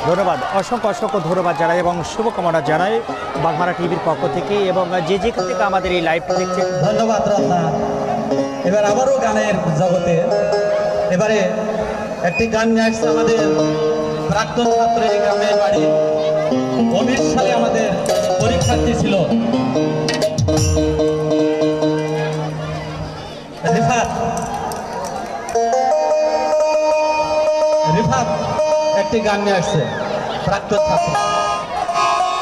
ধন্যবাদ, অসংখ্য অসংখ্য ধন্যবাদ জানাই এবং শুভকামনা জানাই বাঘমারা টিভির পক্ষ থেকে এবং যে যেখান থেকে আমাদের এই লাইভটি দেখছেন। ধন্যবাদ রত্না। এবার আবারও গানের জগতে এবারে একটি গান নিয়ে আসছে আমাদের প্রাক্তন ছাত্র, এই গ্রামের বাড়ি 19 সালে আমাদের পরীক্ষার্থী ছিল রিফাত। রিফাত একটি গান নিয়ে আসছে, প্রাক্তন ছাত্র।